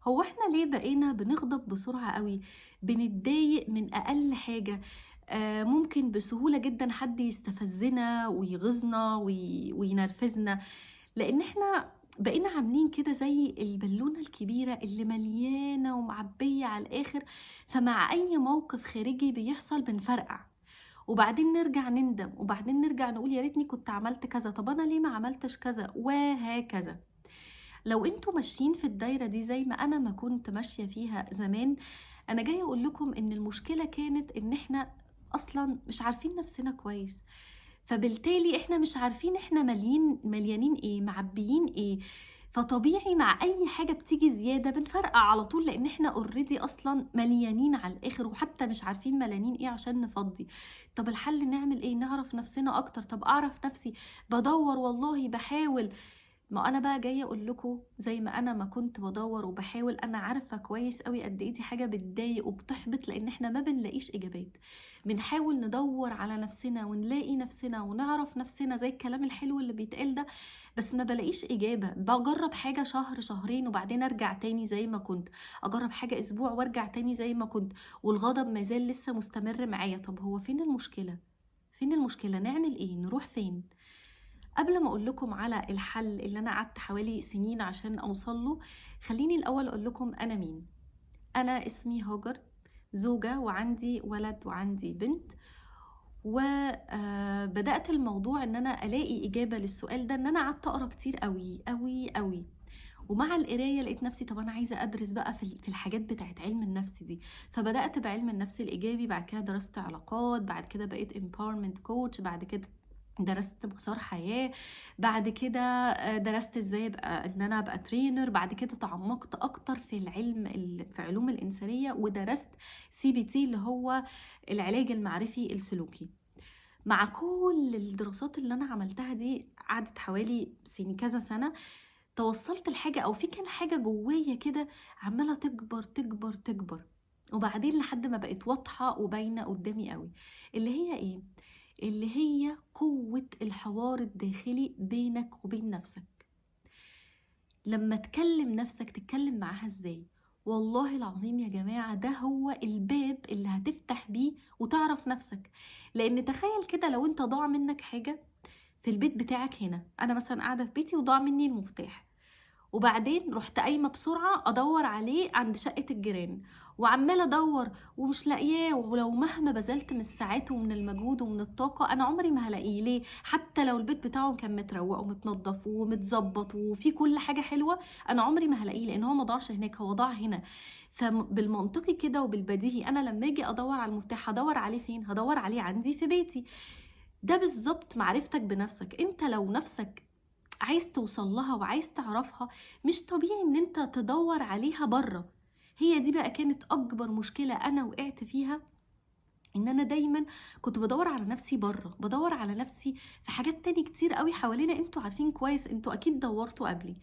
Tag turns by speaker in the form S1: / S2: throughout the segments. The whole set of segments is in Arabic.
S1: هو إحنا ليه بقينا بنغضب بسرعة أوي، بنتضايق من أقل حاجة، ممكن بسهولة جدًا حد يستفزنا ويغيظنا وينرفزنا، لإن إحنا بقينا عاملين كده زي البالونة الكبيرة اللي مليانة ومعبية على الآخر، فمع أي موقف خارجي بيحصل بنفرقع، وبعدين نرجع نندم، وبعدين نرجع نقول يا ريتني كنت عملت كذا، طب أنا ليه ما عملتش كذا، وهكذا. لو أنتم ماشيين في الدايرة دي زي ما كنت ماشية فيها زمان، أنا جاية أقول لكم إن المشكلة كانت إن إحنا أصلًا مش عارفين نفسنا كويس، فبالتالي إحنا مش عارفين إحنا مليانين إيه، معبيين إيه، فطبيعي مع أي حاجة بتيجي زيادة بنفرقع على طول، لإن إحنا already أصلًا مليانين على الآخر، وحتى مش عارفين مليانين إيه عشان نفضّي. طب الحل نعمل إيه؟ نعرف نفسنا أكتر، طب أعرف نفسي، بادوّر والله، باحاول. ما أنا بقى جاية أقول لكم زي ما كنت بادوّر وباحاول، أنا عارفة كويس أوي قد إيه دي حاجة بتضايق وبتحبط، لإن إحنا ما بنلاقيش إجابات. بنحاول ندوّر على نفسنا ونلاقي نفسنا ونعرف نفسنا زي الكلام الحلو اللي بيتقال ده، بس ما بالاقيش إجابة. باجرّب حاجة شهر، شهرين وبعدين أرجع تاني زي ما كنت، أجرّب حاجة أسبوع وأرجع تاني زي ما كنت، والغضب ما زال لسه مستمر معايا. طب هو فين المشكلة؟ فين المشكلة؟ نعمل إيه؟ نروح فين؟ قبل ما أقول لكم على الحل اللي أنا قعدت حوالي سنين عشان أوصل له، خلّيني الأول أقول لكم أنا مين. أنا اسمي هاجر، زوجة وعندي ولد وعندي بنت، و بدأت الموضوع إن أنا ألاقي إجابة للسؤال ده إن أنا قعدت أقرا كتير أوي، أوي، أوي. ومع القراية لقيت نفسي طب أنا عايزة أدرس بقى في الحاجات بتاعة علم النفس دي، فبدأت بعلم النفس الإيجابي، بعد كده درست علاقات، بعد كده بقيت empowerment coach، بعد كده درست مسار حياة، بعد كده درست إزاي إن أنا أبقى trainer، بعد كده تعمقت أكتر في في علوم الإنسانية، ودرست CBT اللي هو العلاج المعرفي السلوكي. مع كل الدراسات اللي أنا عملتها دي قعدت حوالي كذا سنة، توصلت لحاجة أو في كان حاجة جوايا كده عمالة تكبر تكبر تكبر، وبعدين لحد ما بقت واضحة وباينة قدامي قوي. اللي هي إيه؟ اللي هي قوة الحوار الداخلي بينك وبين نفسك. لما تكلم نفسك تتكلم معاها إزاي؟ والله العظيم يا جماعة ده هو الباب اللي هتفتح بيه وتعرف نفسك. لأن تخيل كده لو انت ضاع منك حاجة في البيت بتاعك هنا، أنا مثلا قاعدة في بيتي وضاع مني المفتاح، وبعدين رحت قايمة بسرعة أدور عليه عند شقة الجيران، وعمالة أدور ومش لاقياه، ولو مهما بذلت من الساعات ومن المجهود ومن الطاقة أنا عمري ما هلاقيه. ليه؟ حتى لو البيت بتاعهم كان متروق ومتنضف ومتظبط وفيه كل حاجة حلوة، أنا عمري ما هلاقيه لأن هو ما ضاعش هناك، هو ضاع هنا. فبالمنطقي كده وبالبديهي أنا لما أجي أدور على المفتاح هدور عليه فين؟ هدور عليه عندي في بيتي. ده بالظبط معرفتك بنفسك. انت لو نفسك عايز توصل لها وعايز تعرفها، مش طبيعي ان انت تدور عليها بره. هي دي بقى كانت اكبر مشكلة انا وقعت فيها، ان انا دايما كنت بدور على نفسي بره، بدور على نفسي في حاجات تاني كتير قوي حوالينا، انتوا عارفين كويس، انتوا اكيد دورتوا قبلي،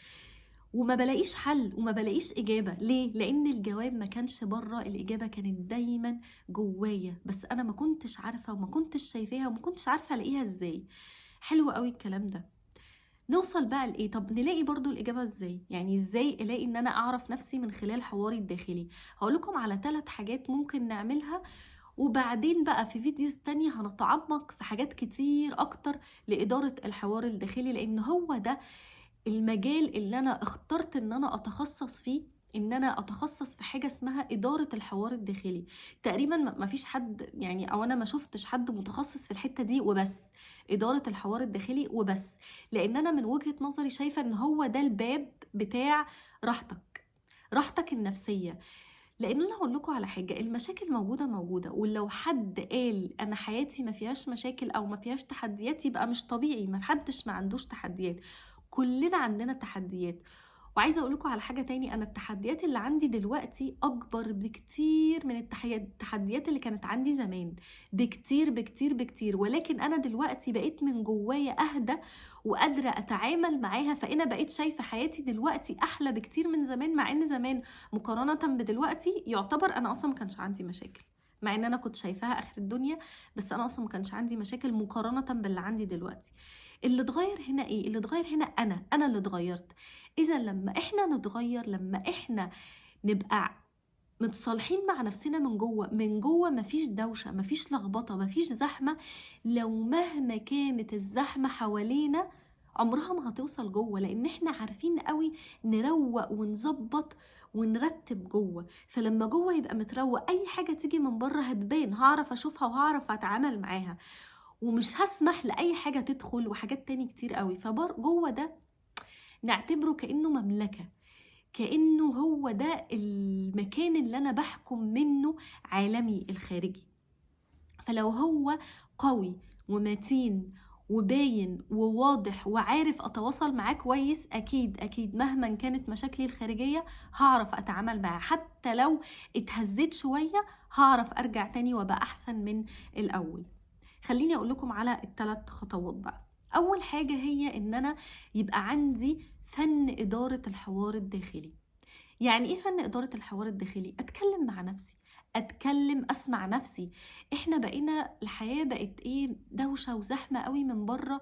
S1: وما بلاقيش حل وما بلاقيش اجابة. ليه؟ لان الجواب ما كانش بره، الاجابة كانت دايما جوايا، بس انا ما كنتش عارفة وما كنتش شايفاها وما كنتش عارفة الاقيها ازاي. حلو قوي الكلام ده. نوصل بقى لإيه؟ طب نلاقي برضو الإجابة إزاي؟ يعني إزاي ألاقي إن أنا أعرف نفسي من خلال حواري الداخلي؟ هقولكم على 3 حاجات ممكن نعملها، وبعدين بقى في فيديوز تانية هنتعمق في حاجات كتير أكتر لإدارة الحوار الداخلي، لأن هو ده المجال اللي أنا اخترت إن أنا أتخصص فيه، إن أنا أتخصص في حاجة اسمها إدارة الحوار الداخلي. تقريبا ما فيش حد يعني، أو أنا ما شفتش حد متخصص في الحتة دي وبس، إدارة الحوار الداخلي وبس. لأن أنا من وجهة نظري شايفة إن هو ده الباب بتاع راحتك، راحتك النفسية. لأن أنا هقول لكم على حاجة، المشاكل موجودة، ولو حد قال أنا حياتي ما فيهاش مشاكل أو ما فيهاش تحديات يبقى مش طبيعي، ما حدش ما عندوش تحديات، كلنا عندنا تحديات. وعايزة أقول لكم على حاجة تاني، أنا التحديات اللي عندي دلوقتي أكبر بكتير من التحديات اللي كانت عندي زمان، بكتير بكتير بكتير. ولكن أنا دلوقتي بقيت من جوايا أهدى وقادرة أتعامل معاها، فأنا بقيت شايفة حياتي دلوقتي أحلى بكتير من زمان، مع إن زمان مقارنة بدلوقتي يعتبر أنا أصلا ما كانش عندي مشاكل، مع إن أنا كنت شايفاها آخر الدنيا، بس أنا أصلا ما كانش عندي مشاكل مقارنة باللي عندي دلوقتي. اللي اتغير هنا إيه؟ اللي اتغير هنا أنا اللي اتغيرت. إذا لما إحنا نتغير، لما إحنا نبقى متصالحين مع نفسنا من جوه. من جوه مفيش دوشة، مفيش لخبطة، مفيش زحمة. لو مهما كانت الزحمة حوالينا عمرها ما هتوصل جوه، لان احنا عارفين قوي نروق ونظبط ونرتب جوه. فلما جوه يبقى متروق، اي حاجة تيجي من بره هتبان، هعرف اشوفها وهعرف اتعامل معاها، ومش هسمح لأي حاجة تدخل، وحاجات تاني كتير قوي. جوه ده نعتبره كأنه مملكة، كأنه هو ده المكان اللي أنا بحكم منه عالمي الخارجي. فلو هو قوي ومتين وباين وواضح وعارف أتواصل معاه كويس، أكيد مهما كانت مشاكلي الخارجية هعرف أتعامل معاه. حتى لو اتهزيت شوية هعرف أرجع تاني وأبقى أحسن من الأول. خليني أقول لكم على ال3 خطوات بقى. أول حاجة هي إن أنا يبقى عندي فن إدارة الحوار الداخلي. يعني إيه فن إدارة الحوار الداخلي؟ أتكلم مع نفسي، أسمع نفسي. إحنا بقينا الحياة بقت إيه، دوشة وزحمة قوي من بره،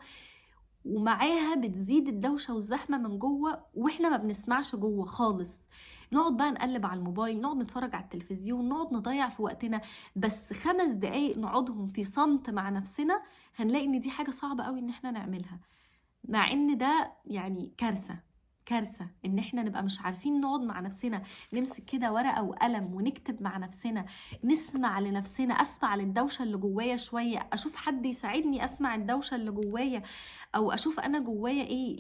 S1: ومعاها بتزيد الدوشة والزحمة من جوه، وإحنا ما بنسمعش جوه خالص. نقعد بقى نقلب على الموبايل، نقعد نتفرج على التلفزيون، نقعد نضيع في وقتنا. بس 5 دقايق نقعدهم في صمت مع نفسنا هنلاقي إن دي حاجة صعبة قوي إن إحنا نعملها، مع إن ده يعني كارثة إن إحنا نبقى مش عارفين نقعد مع نفسنا، نمسك كده ورقة وقلم ونكتب مع نفسنا، نسمع لنفسنا، أسمع للدوشة اللي جوايا شوية، أشوف حد يساعدني أسمع الدوشة اللي جوايا، أو أشوف أنا جوايا إيه.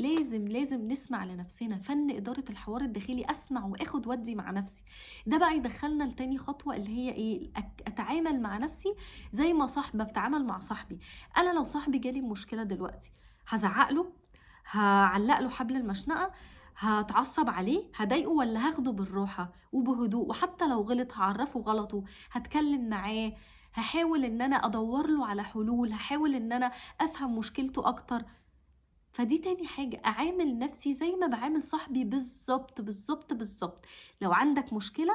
S1: لازم نسمع لنفسنا. فن إدارة الحوار الداخلي، أسمع وأخد ودي مع نفسي. ده بقى يدخلنا لتاني خطوة اللي هي إيه، أتعامل مع نفسي زي ما بتعامل مع صاحبي. أنا لو صاحبي جالي مشكلة دلوقتي، هزعق له، هعلق له حبل المشنقة، هتعصب عليه، هضايقه، ولا هاخده بالراحة وبهدوء؟ وحتى لو غلط هعرفه غلطه، هتكلم معاه، هحاول ان انا ادور له على حلول، هحاول ان انا افهم مشكلته اكتر. فدي تاني حاجة، اعامل نفسي زي ما بعامل صاحبي بالظبط. لو عندك مشكلة،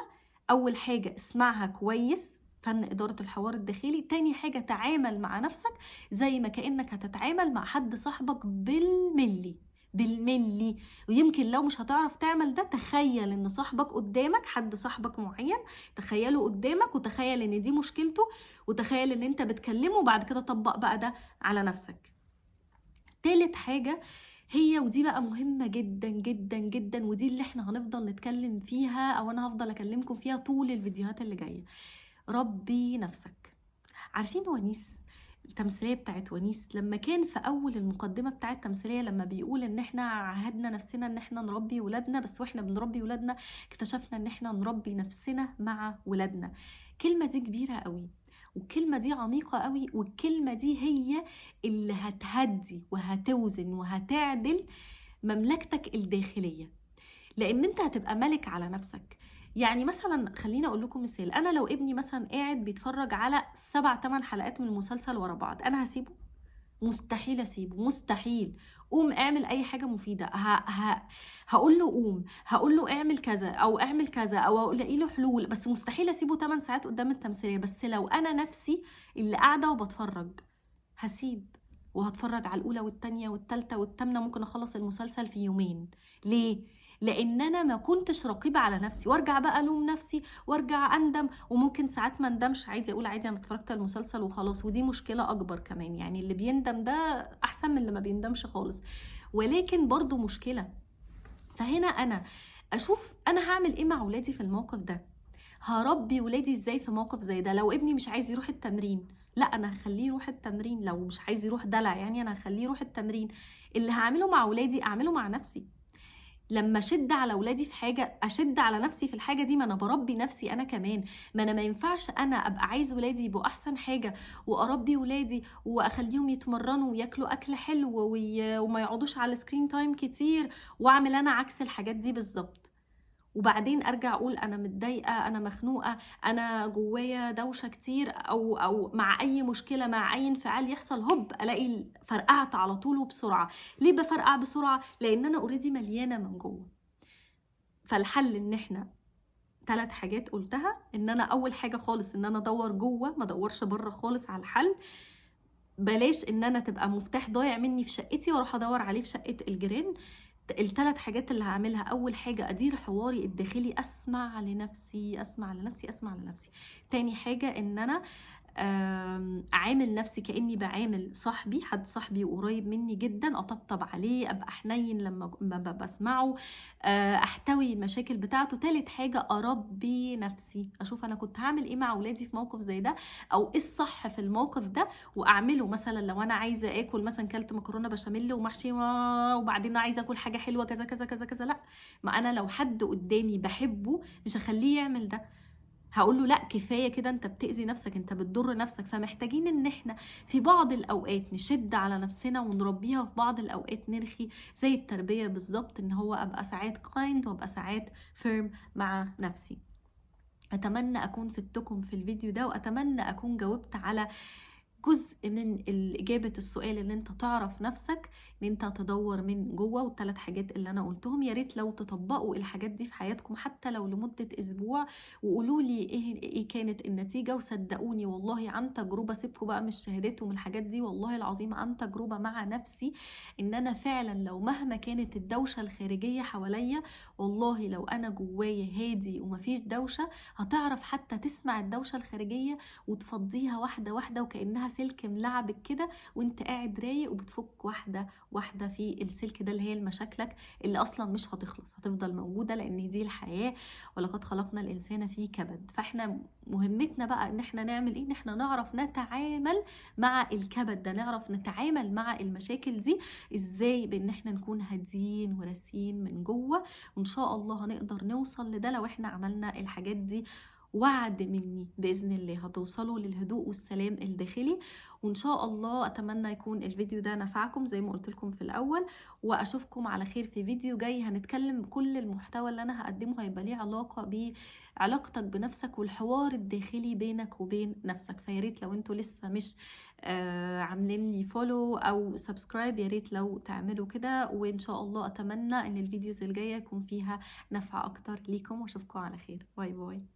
S1: اول حاجة اسمعها كويس، فن إدارة الحوار الداخلي. تاني حاجة تعامل مع نفسك زي ما كأنك هتتعامل مع حد صاحبك بالملي. ويمكن لو مش هتعرف تعمل ده، تخيل ان صاحبك قدامك، حد صاحبك معين تخيله قدامك، وتخيل ان دي مشكلته، وتخيل ان انت بتكلمه، وبعد كده طبق بقى ده على نفسك. تالت حاجة هي، ودي بقى مهمة جدا، ودي اللي احنا هنفضل نتكلم فيها، او انا هفضل اكلمكم فيها طول الفيديوهات اللي جاية. ربي نفسك. عارفين ونيس، التمثيلية بتاعت ونيس، لما كان في أول المقدمة بتاعت التمثيلية لما بيقول إن إحنا عهدنا نفسنا إن إحنا نربي ولادنا، بس وإحنا بنربي ولادنا اكتشفنا إن إحنا نربي نفسنا مع ولادنا. الكلمة دي كبيرة قوي، والكلمة دي عميقة قوي، والكلمة دي هي اللي هتهدي وهتوزن وهتعدل مملكتك الداخلية، لأن أنت هتبقى ملك على نفسك. يعني مثلا خليني اقول لكم مثال، انا لو ابني مثلا قاعد بيتفرج على 7-8 حلقات من المسلسل ورا بعض، انا هسيبه؟ مستحيل اسيبه، مستحيل. قوم اعمل اي حاجه مفيده، هقول له قوم، هقول له اعمل كذا او اعمل كذا، او الاقي له حلول، بس مستحيل اسيبه 8 ساعات قدام التمثيليه. بس لو انا نفسي اللي قاعده وبتفرج، هسيب وهتفرج على الاولى والتانية والتالتة والتامنة، ممكن اخلص المسلسل في يومين. ليه؟ لان انا ما كنتش رقيبه على نفسي، وارجع بقى الوم نفسي وارجع اندم، وممكن ساعات ما اندمش عادي، اقول عادي انا اتفرجت على المسلسل وخلاص، ودي مشكله اكبر كمان. يعني اللي بيندم ده احسن من اللي ما بيندمش خالص، ولكن برضو مشكله. فهنا انا اشوف انا هعمل ايه مع ولادي في الموقف ده، هربي ولادي ازاي في موقف زي ده. لو ابني مش عايز يروح التمرين، لا انا هخليه يروح التمرين. لو مش عايز يروح دلع، يعني انا هخليه يروح التمرين. اللي هعمله مع ولادي اعمله مع نفسي. لما اشد على ولادي في حاجه، اشد على نفسي في الحاجه دي، ما انا بربي نفسي انا كمان. ما انا ما ينفعش انا ابقى عايز ولادي يبقوا احسن حاجه، واربي ولادي واخليهم يتمرنوا وياكلوا اكل حلو وما يقعدوش على سكرين تايم كتير، واعمل انا عكس الحاجات دي بالظبط. وبعدين ارجع اقول انا متضايقه، انا مخنوقه، انا جوايا دوشه كتير، او مع اي مشكله، مع اي انفعال يحصل، هوب الاقي فرقعت على طول وبسرعه. ليه بفرقع بسرعه؟ لان انا اوريدي مليانه من جوه. فالحل ان احنا 3 حاجات قلتها، ان انا اول حاجه خالص ان انا ادور جوه، ما ادورش بره خالص على الحل. بلاش ان انا تبقى مفتاح ضايع مني في شقتي واروح ادور عليه في شقه الجيران. ال3 حاجات اللي هاعملها، أول حاجة أدير حواري الداخلي، أسمع لنفسي، أسمع لنفسي، أسمع لنفسي. تاني حاجة إن أنا أعامل نفسي كأني باعامل صاحبي، حد صاحبي وقريب مني جدًا، أطبطب عليه، أبقى حنين لمّا باسمعه، أحتوي المشاكل بتاعته. تالت حاجة أربي نفسي، أشوف أنا كنت هاعمل إيه مع ولادي في موقف زي ده، أو إيه الصح في الموقف ده وأعمله. مثلًا لو أنا عايزة آكل مثلًا كلت مكرونة بشاميل ومحشي وبعدين عايزة آكل حاجة حلوة كذا، كذا، كذا، كذا، لأ، ما أنا لو حد قدامي باحبه مش هاخليه يعمل ده، هاقول له لأ كفاية كده، أنت بتأذي نفسك، أنت بتضر نفسك. فمحتاجين إن إحنا في بعض الأوقات نشد على نفسنا ونربيها، في بعض الأوقات نرخي، زي التربية بالضبط، إن هو أبقى ساعات kind وأبقى ساعات firm مع نفسي. أتمنى أكون فدتكم في الفيديو ده، وأتمنى أكون جاوبت على جزء من إجابة السؤال، إن أنت تعرف نفسك، إن أنت تدوّر من جوّه، وال3 حاجات اللي أنا قُلتهم. يا ريت لو تطبّقوا الحاجات دي في حياتكم حتى لو لمدة أسبوع، وقولوا لي إيه كانت النتيجة. وصدقوني والله عن تجربة، سيبكم بقى من الشهادات ومن الحاجات دي، والله العظيم عن تجربة مع نفسي، إن أنا فعلًا لو مهما كانت الدوشة الخارجية حواليّا، والله لو أنا جوايا هادي وما فيش دوشة، هتعرف حتى تسمع الدوشة الخارجية وتفضّيها واحدة، واحدة، وكأنها سلك ملعبك كده، وأنت قاعد رايق وبتفُك واحدة، واحدة في السلك ده، اللي هي لمشاكلك اللي أصلًا مش هتخلص، هتفضل موجودة، لإن دي الحياة، ولقد خلقنا الإنسان في كبد. فإحنا مهمتنا بقى إن إحنا نعمل إيه، إن إحنا نعرف نتعامل مع الكبد ده، نعرف نتعامل مع المشاكل دي إزاي، بإن إحنا نكون هاديين وراسيين من جوّه، وإن شاء الله هنقدر نوصل لده لو إحنا عملنا الحاجات دي. وعد مني بإذن الله هتوصلوا للهدوء والسلام الداخلي. وإن شاء الله أتمنى يكون الفيديو ده نفعكم زي ما قلت لكم في الأول، وأشوفكم على خير في فيديو جاي. هنتكلم، كل المحتوى اللي أنا هقدمه هيبقى ليه علاقة بعلاقتك بنفسك والحوار الداخلي بينك وبين نفسك. فياريت لو انتوا لسه مش عاملين لي فولو أو سبسكرايب، ياريت لو تعملوا كده. وإن شاء الله أتمنى إن الفيديوز الجاية يكون فيها نفع أكتر ليكم، وأشوفكم على خير. باي باي.